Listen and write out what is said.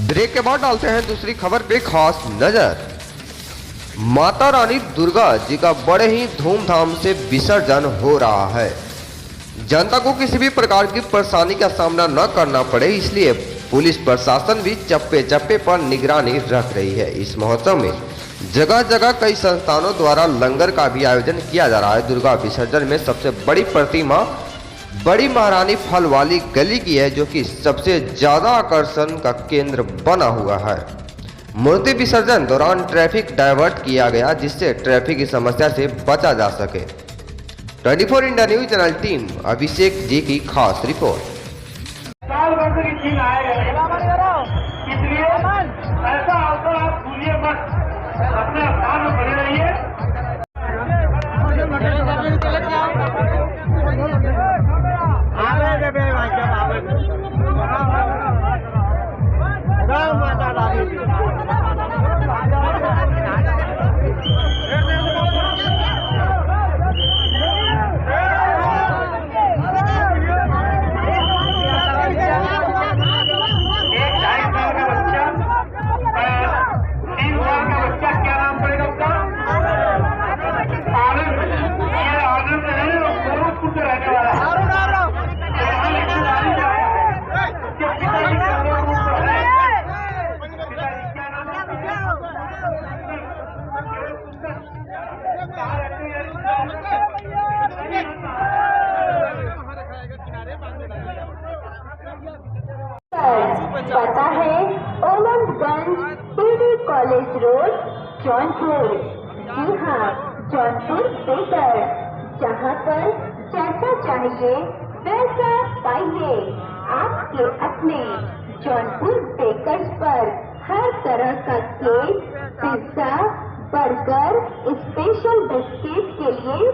Break के बाद डालते हैं दूसरी खबर पे खास नजर। माता रानी दुर्गा जी का बड़े ही धूमधाम से विसर्जन हो रहा है। जनता को किसी भी प्रकार की परेशानी का सामना न करना पड़े, इसलिए पुलिस प्रशासन भी चप्पे चप्पे पर निगरानी रख रही है। इस महोत्सव में जगह जगह कई संस्थानों द्वारा लंगर का भी आयोजन किया जा रहा है। दुर्गा विसर्जन में सबसे बड़ी प्रतिमा बड़ी महारानी फल वाली गली की है, जो कि सबसे ज्यादा आकर्षण का केंद्र बना हुआ है। मूर्ति विसर्जन दौरान ट्रैफिक डाइवर्ट किया गया, जिससे ट्रैफिक की समस्या से बचा जा सके। 24 India news channel team Abhishek ji की खास रिपोर्ट। इसलिए ऐसा अवसर आप भूलिए मत, अपने स्थान में बने रहिए। पता है Olandganj PD college road Jaunpur. जी हाँ, जौनपुर बेकर, जहाँ पर जैसा चाहिए वैसा पाइए। आपके अपने जौनपुर बेकर्स पर हर तरह का cake, pizza, burger, special biscuit के लिए